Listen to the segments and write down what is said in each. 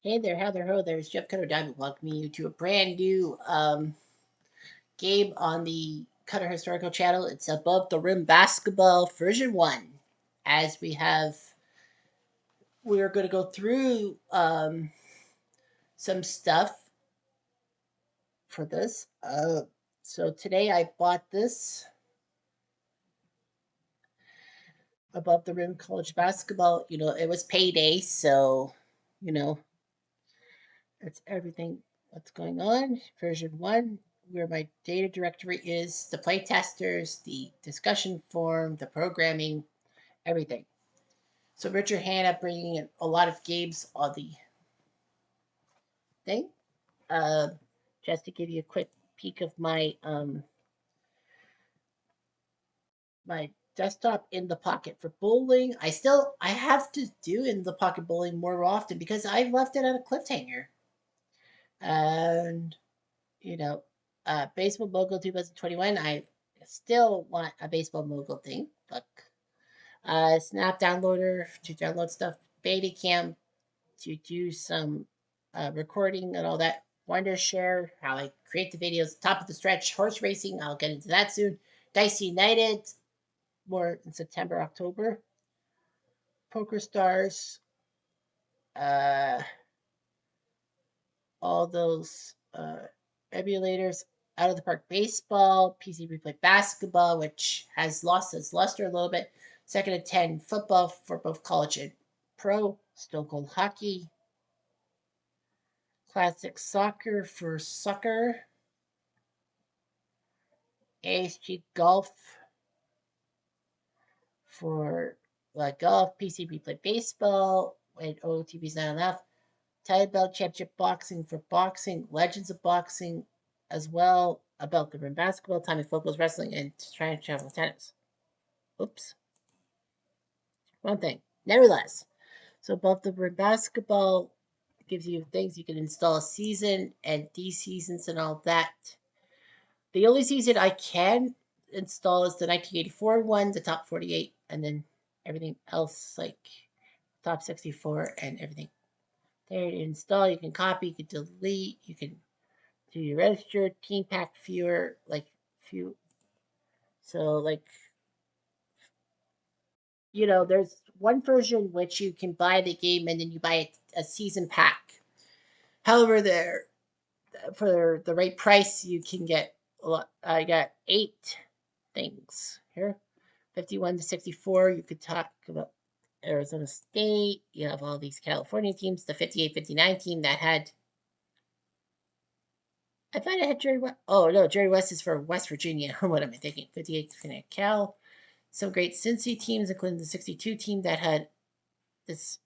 Hey there, how there, ho there. It's Jeff Cutter Diamond welcoming you to a brand new game on the Cutter Historical channel. It's Above the Rim Basketball version 1. As we're going to go through some stuff for this. So today I bought this Above the Rim College Basketball. It was payday, so, you know, that's everything what's going on. Version 1, where my data directory is, the playtesters, the discussion forum, the programming, everything. So Richard Hanna bringing in a lot of games on the thing. Uh, just to give you a quick peek of my desktop in the pocket for bowling. I have to do in the pocket bowling more often because I left it at a cliffhanger. And you know, Baseball Mogul 2021. I still want a Baseball Mogul thing. Look, Snap Downloader to download stuff, Betacam to do some recording and all that. Wondershare, how I create the videos. Top of the Stretch, horse racing. I'll get into that soon. Dice United, more in September, October. Poker Stars, uh, all those emulators. Out of the Park Baseball, PC Replay Basketball, which has lost its luster a little bit. Second and 10 football for both college and pro. Stone Cold Hockey. Classic Soccer for soccer. ASG Golf for golf. PC Replay Baseball. When OTB's not enough. Title Belt Championship Boxing for boxing, Legends of Boxing as well, about the rim basketball, Tommy Football's wrestling, and trying to travel tennis. Oops, one thing. Nevertheless, so above the rim basketball gives you things you can install a season and these seasons and all that. The only season I can install is the 1984 one, the top 48, and then everything else like top 64 and everything. There to install, you can copy, you can delete, you can do your register, team pack viewer, like few. So there's one version which you can buy the game and then you buy a season pack. However, there for the right price, you can get a lot. I got 8 things here, 51 to 64. You could talk about Arizona State. You have all these California teams. The 58-59 team that had. I thought I had Jerry West. Oh no, Jerry West is for West Virginia. What am I thinking? 58 to Cal. Some great Cincy teams, including the 62 team that had this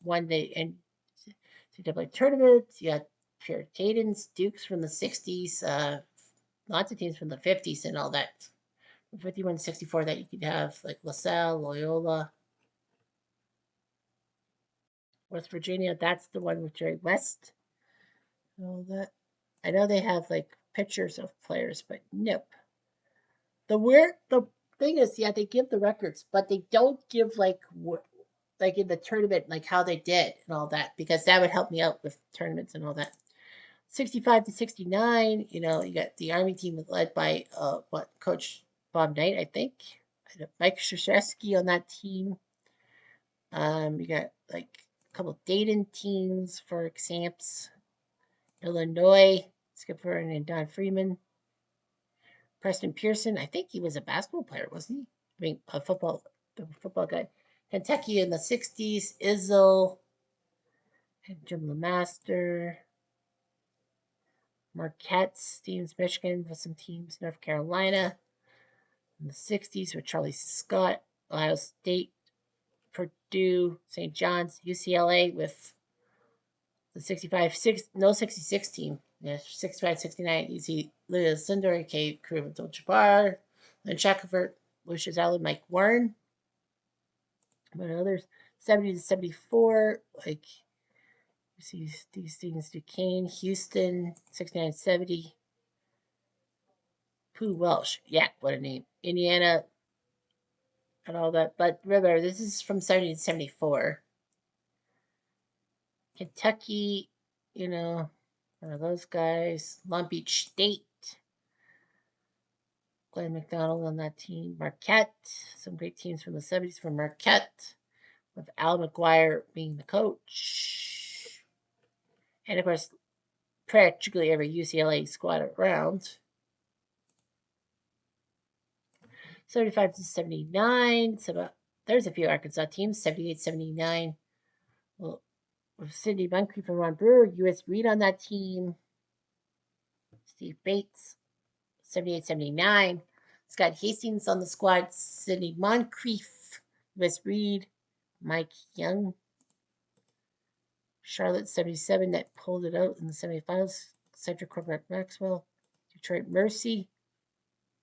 won the NCAA tournament. You got Puritans, Dukes from the 60s, lots of teams from the 50s and all that. 51 64 that you could have, like LaSalle, Loyola, West Virginia. That's the one with Jerry West and all that. I know they have like pictures of players, but nope. The thing is, yeah, they give the records, but they don't give like in the tournament, like how they did and all that, because that would help me out with tournaments and all that. 65 to 69, you got the Army team led by Coach Bob Knight, I think. Mike Krzyzewski on that team. You got like a couple of Dayton teams for examps. Illinois, Skipper and Don Freeman. Preston Pearson, I think he was a basketball player, wasn't he? I mean, the football guy. Kentucky in the 60s, Izzo, and Jim LeMaster. Marquette, Stevens, Michigan, with some teams. North Carolina in the 60s with Charlie Scott. Ohio State, Purdue, St. John's, UCLA with the 66 team. Yeah, 65, 69. You see Leah Cinder, K. Kareem Abdul-Jabbar, Lynn Shackelford, Lucius Allen, Mike Warren, among others. 70 to 74, like you see these things: Duquesne, Houston, 69, 70. Pooh Welsh, yeah, what a name. Indiana and all that. But remember, this is from 70 to 74. Kentucky, those guys. Long Beach State, Glenn McDonald on that team. Marquette, some great teams from the 70s from Marquette, with Al McGuire being the coach. And of course, practically every UCLA squad around. 75 to 79. So there's a few Arkansas teams. 78, 79. Well, with Cindy Moncrief and Ron Brewer, U.S. Reed on that team. Steve Bates, 78, 79. Scott Hastings on the squad. Cindy Moncrief, U.S. Reed, Mike Young. Charlotte, 77, that pulled it out in the semifinals. Cedric Cormac Maxwell. Detroit Mercy,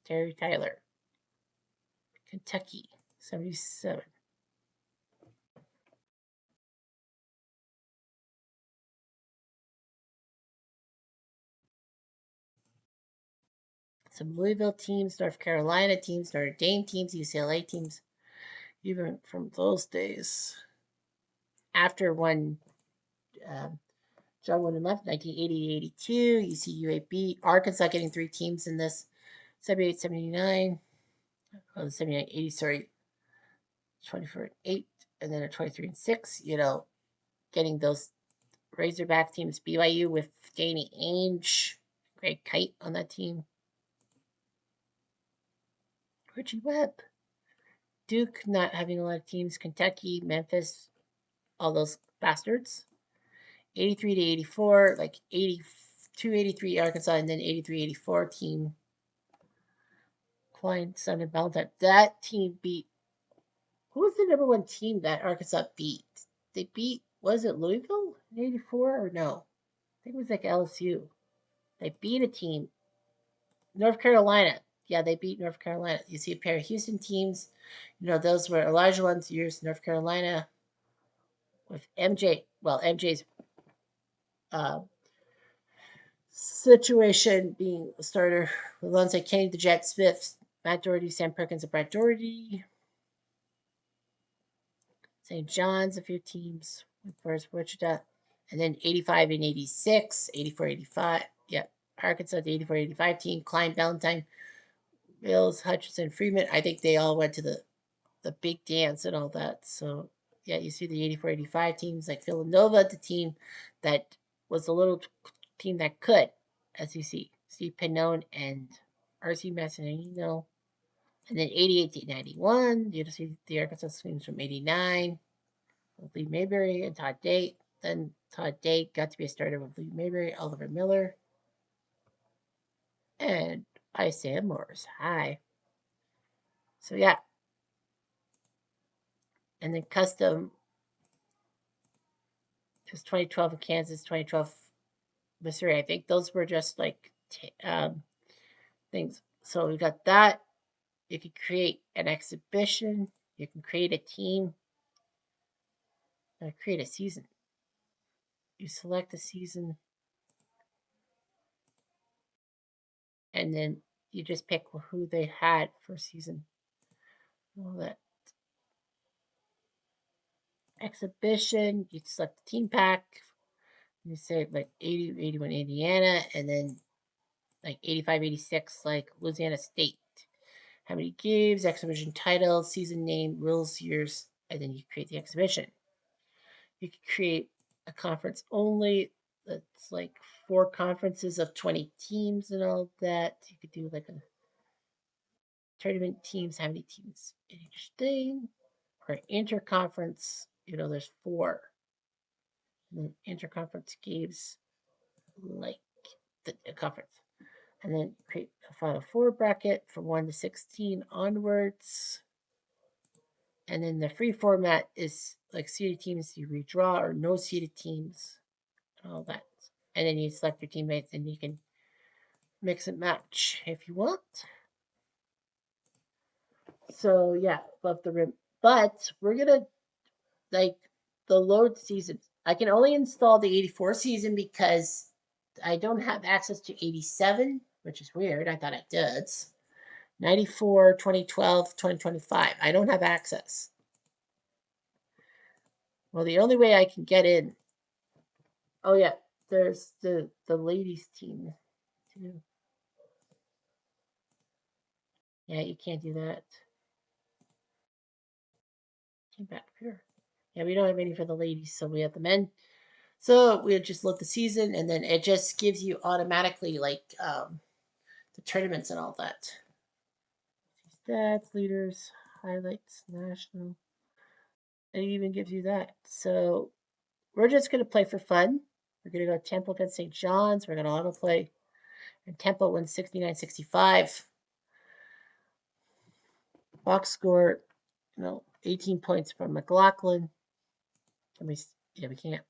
Terry Tyler. Kentucky, 77. Some Louisville teams, North Carolina teams, Notre Dame teams, UCLA teams, even from those days. After one, John Wooden left, 1980 82, UCUAB, Arkansas getting three teams in this, 78 79, 79 80, sorry, 24 and 8, and then a 23 and 6, getting those Razorback teams, BYU with Danny Ainge, Greg Kite on that team, Richie Webb. Duke not having a lot of teams, Kentucky, Memphis, all those bastards. 83 to 84, like 82, 83 Arkansas, and then 83, 84 team. Klein, Sun, and Valentine. That team beat, who was the number one team that Arkansas beat? They beat, was it Louisville in 84 or no? I think it was like LSU. They beat a team. North Carolina. Yeah, they beat North Carolina. You see a pair of Houston teams. Those were Elijah ones, years North Carolina with MJ. Well, MJ's uh, situation being a starter alongside Kenny the Jet Smith, Matt Doherty, Sam Perkins, and Brad Doherty. St. John's, a few teams, of course, Wichita. And then 85 and 86, 84, 85. Yeah, Arkansas, the 84, 85 team. Klein, Valentine, Mills, Hutchinson, Freeman. I think they all went to the big dance and all that. So, yeah, you see the 84, 85 teams like Villanova, the team that was a little team that could, as you see. Steve Pennone and R.C. Massimino. And then 88 to 91, you see the Arkansas Swings from 89. With Lee Mayberry and Todd Date. Then Todd Date got to be a starter with Lee Mayberry, Oliver Miller, and Isaiah Morris. Hi. So, yeah. And then custom is 2012 in Kansas, 2012 Missouri. I think those were just like things. So we got that. You can create an exhibition. You can create a team. Create a season. You select a season, and then you just pick who they had for season. All that exhibition. You select the team pack. You say like 80, 81 Indiana, and then like 85, 86 like Louisiana State. How many games, exhibition title, season name, rules, years, and then you create the exhibition. You could create a conference only. That's like 4 conferences of 20 teams and all that. You could do like a tournament teams, how many teams in each thing, or interconference. There's 4. And then interconference games like the conference. And then create a Final Four bracket from 1 to 16 onwards. And then the free format is like seeded teams you redraw or no seeded teams and all that. And then you select your teammates and you can mix and match if you want. So yeah, above the rim. But we're gonna like the load season. I can only install the 84 season because I don't have access to 87, which is weird. I thought I did. 94, 2012, 2025. I don't have access. Well, the only way I can get in Oh yeah, there's the ladies team too. Yeah, you can't do that. Came back here. Yeah, we don't have any for the ladies, so we have the men. So we just look the season, and then it just gives you automatically like the tournaments and all that. Stats, leaders, highlights, national. It even gives you that. So we're just gonna play for fun. We're gonna go Temple against St. John's. We're gonna auto play, and Temple wins 69-65. Box score, 18 points from McLaughlin. Can we? Yeah, we can't.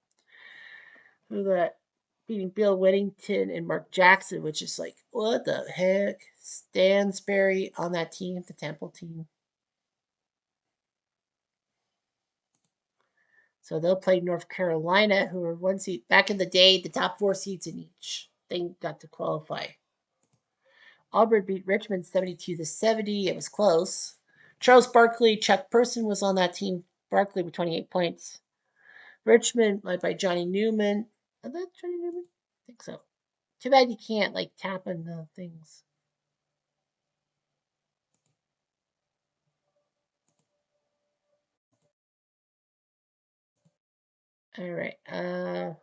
Who that? Beating Bill Whittington and Mark Jackson, which is like, what the heck? Stansberry on that team, the Temple team. So they'll play North Carolina, who were one seed back in the day. The top four seeds in each thing got to qualify. Auburn beat Richmond 72-70. It was close. Charles Barkley, Chuck Person was on that team. Barkley with 28 points. Richmond led by Johnny Newman. Is that Johnny Newman? I think so. Too bad you can't like tap in the things. All right.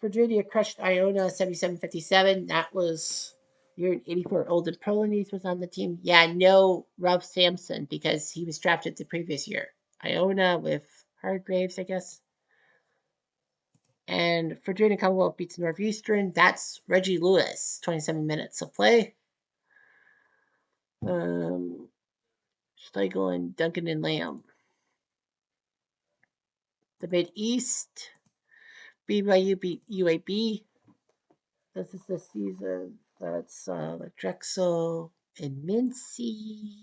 Virginia crushed Iona 77-57. That was year 84. Olden Polonese was on the team. Yeah, no Ralph Sampson because he was drafted the previous year. Iona with Hargraves, I guess. And Virginia Commonwealth beats Northeastern. That's Reggie Lewis, 27 minutes of play. Um, Schlegel and Duncan and Lamb. The Mid East, BYU beat UAB. This is the season that's Drexel and Mincy.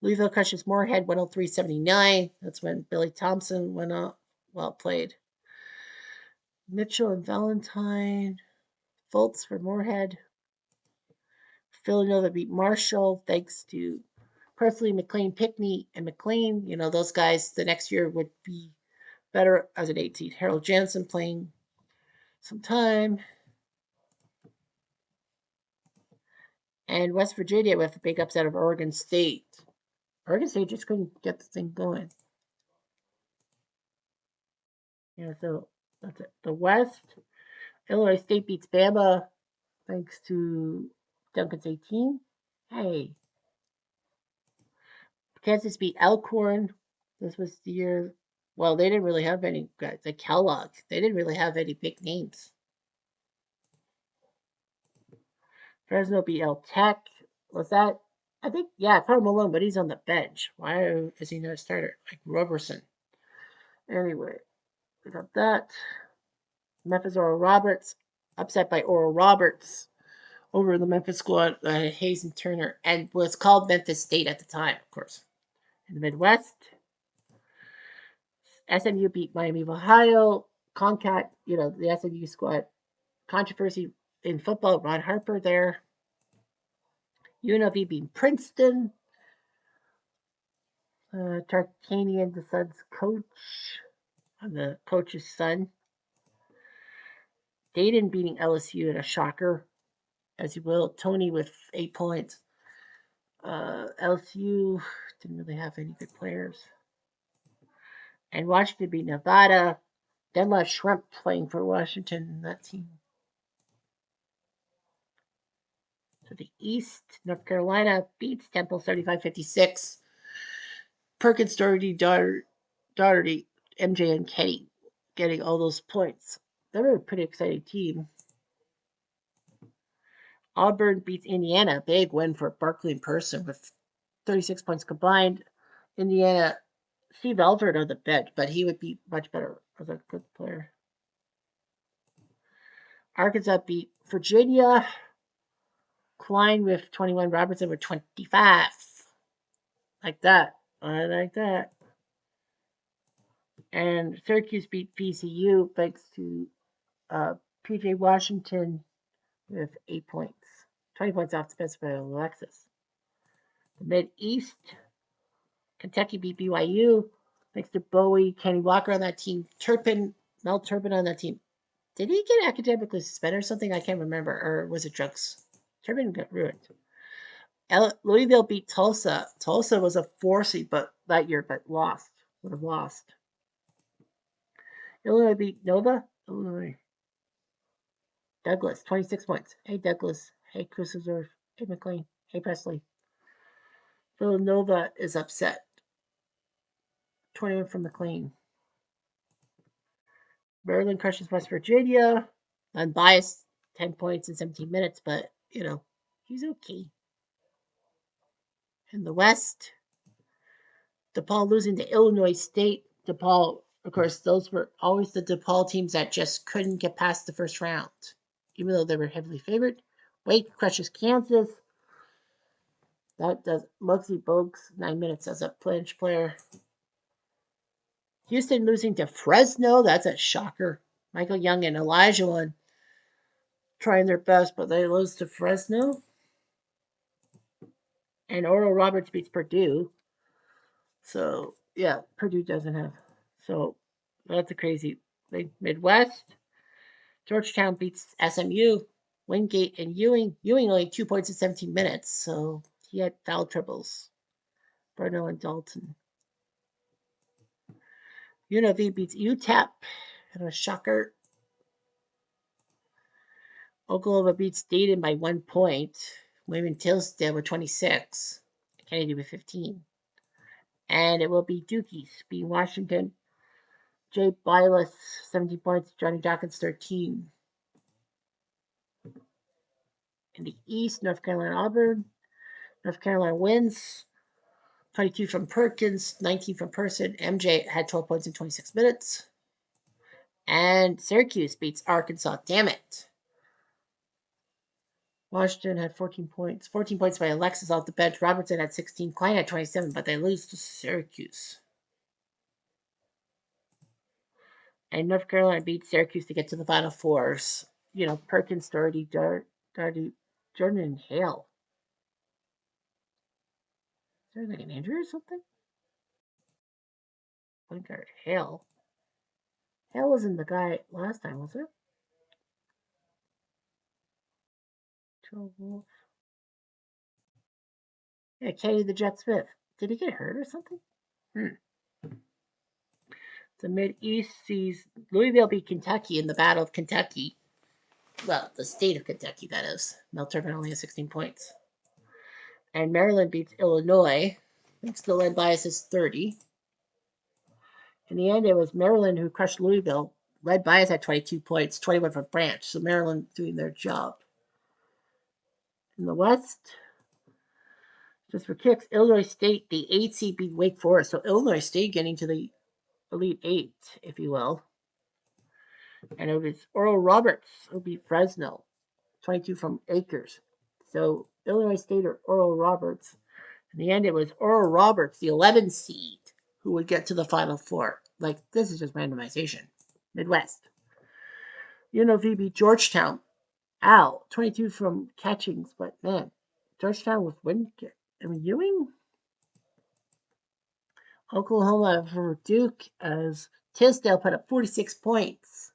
Louisville crushes Moorhead 103-79. That's when Billy Thompson went up. Well played. Mitchell and Valentine. Fultz for Moorhead. Villanova beat Marshall thanks to Presley, McLean, Pickney, and McLean. Those guys the next year would be better as an 18. Harold Jansen playing some time. And West Virginia with the big upset of Oregon State. Oregon State just couldn't get the thing going. So that's it. The West, Illinois State beats Bama thanks to Duncan's 18. Hey, Kansas beat Elkhorn. This was the year. Well, they didn't really have any guys. Like Kellogg, they didn't really have any big names. Fresno beat El Tech. Was that? I think, yeah, Carl Malone, but he's on the bench. Why is he not a starter? Like Roberson. Anyway, we got that. Memphis Oral Roberts, upset by Oral Roberts over the Memphis squad, Hayes and Turner, and was called Memphis State at the time, of course. In the Midwest, SMU beat Miami of Ohio. Concat, the SMU squad. Controversy in football, Ron Harper there. UNLV beat Princeton. Tarkanian, the son's coach, the coach's son. Dayton beating LSU in a shocker, as you will. Tony with 8 points. LSU didn't really have any good players. And Washington beat Nevada. Denlav Shrimp playing for Washington in that team. So the East, North Carolina beats Temple 35-56. Perkins, Doherty, MJ, and Kenny getting all those points. They were a pretty exciting team. Auburn beats Indiana. Big win for Barkley in person with 36 points combined. Indiana, Steve Alford on the bench, but he would be much better as a good player. Arkansas beat Virginia. Klein with 21, Robertson with 25. Like that. I like that. And Syracuse beat VCU thanks to PJ Washington with 8 points. 20 points off the by Alexis. The Mid East, Kentucky beat BYU thanks to Bowie, Kenny Walker on that team. Turpin Mel Turbin on that team. Did he get academically suspended or something? I can't remember. Or was it drugs? Turbin got ruined. Louisville beat Tulsa. Tulsa was a 4 seed but that year, but lost. Would have lost. Illinois beat Nova. Illinois. Douglas, 26 points. Hey, Douglas. Hey, Christopher. Hey, McLean. Hey, Presley. Villanova is upset. 21 from McLean. Maryland crushes West Virginia. Unbiased, 10 points in 17 minutes, but, he's okay. In the West, DePaul losing to Illinois State. DePaul, of course, those were always the DePaul teams that just couldn't get past the first round, even though they were heavily favored. Wake crushes Kansas. That does Muggsy Bogues, 9 minutes as a bench player. Houston losing to Fresno. That's a shocker. Michael Young and Elijah one trying their best, but they lose to Fresno. And Oral Roberts beats Purdue. So, yeah, Purdue doesn't have. So, that's a crazy thing. Midwest, Georgetown beats SMU. Wingate and Ewing. Ewing only 2 points in 17 minutes, so he had foul troubles. Bruno and Dalton. UNLV beats UTEP. And a shocker. Oklahoma beats Dayton by 1 point. William Tisdale with 26. Kennedy with 15. And it will be Dukies beating Washington. Jay Bilas, 17 points. Johnny Dawkins, 13. In the East, North Carolina Auburn. North Carolina wins. 22 from Perkins, 19 from Person. MJ had 12 points in 26 minutes. And Syracuse beats Arkansas. Damn it. Washington had 14 points. 14 points by Alexis off the bench. Robertson had 16. Klein had 27, but they lose to Syracuse. And North Carolina beat Syracuse to get to the Final Fours. Perkins, Doherty, Jordan, and Hale. Is there like an injury or something? Point guard, Hale. Hale wasn't the guy last time, was it? Joe Wolf. Yeah, Kenny the Jet Smith. Did he get hurt or something? The Mid East sees Louisville beat Kentucky in the Battle of Kentucky. Well, the state of Kentucky, that is. Mel Turbin only has 16 points. And Maryland beats Illinois. It's still led by us is 30. In the end, it was Maryland who crushed Louisville. Led by us at 22 points, 21 for Branch. So Maryland doing their job. In the West, just for kicks, Illinois State, the 8 seed beat Wake Forest. So Illinois State getting to the Elite Eight, if you will. And it was Oral Roberts who beat Fresno, 22 from Akers. So Illinois State or Oral Roberts. In the end, it was Oral Roberts, the 11 seed, who would get to the Final Four. Like, this is just randomization. Midwest. UNLV beat Georgetown. Ow, 22 from catchings, but man, Georgetown with Ewing? Oklahoma for Duke as Tisdale put up 46 points.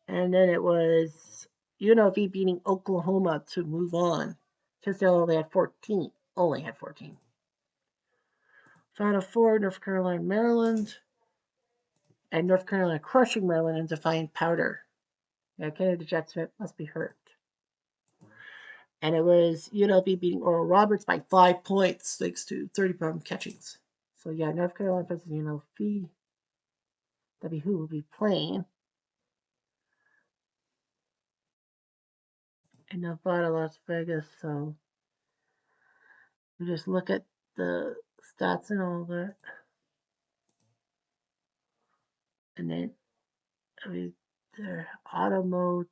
And then it was UNLV beating Oklahoma to move on. Tisdale only had 14. Final Four, North Carolina, Maryland. And North Carolina crushing Maryland and defying Powder. Yeah, Kennedy Jet Smith must be hurt. And it was UNLV beating Oral Roberts by 5 points thanks to 30-pound catchings. So yeah, North Carolina versus UNLV. That'd be who will be playing. In Nevada, Las Vegas. So we just look at the stats and all that. And then their auto mode.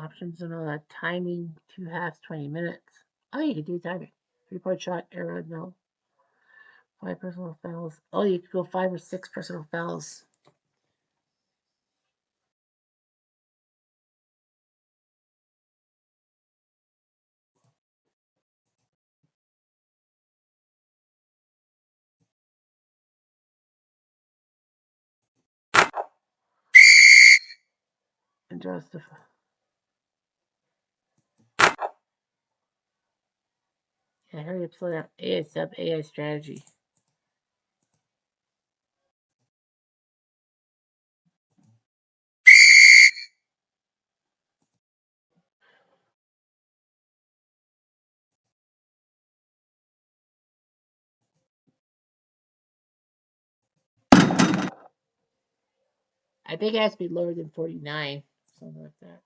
Options and all that. Timing, 2 halves, 20 minutes. Oh, you can do timing. 3-point shot, error, no. 5 personal fouls. Oh, you could go 5 or 6 personal fouls. Joseph. Yeah, hurry up, slow down. AI sub AI strategy. I think it has to be lower than 49, something like that.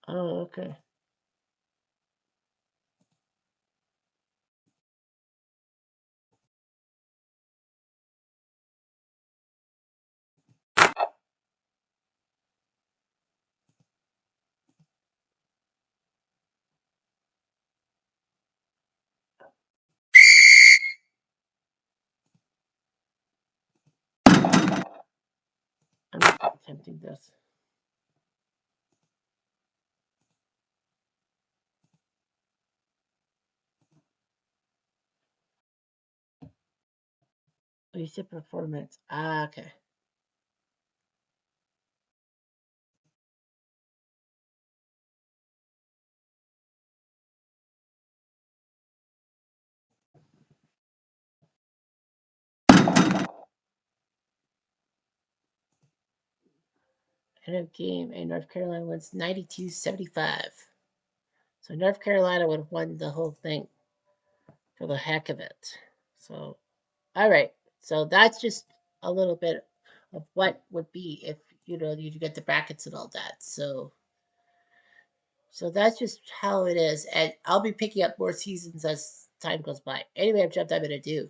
Oh, okay. I'm attempting this. Oh, you said performance. Ah, okay. End of game, and North Carolina wins 92-75. So North Carolina would have won the whole thing for the heck of it. So, all right. So that's just a little bit of what would be if you get the brackets and all that. So that's just how it is, and I'll be picking up more seasons as time goes by. Anyway, I've jumped. I'm gonna do.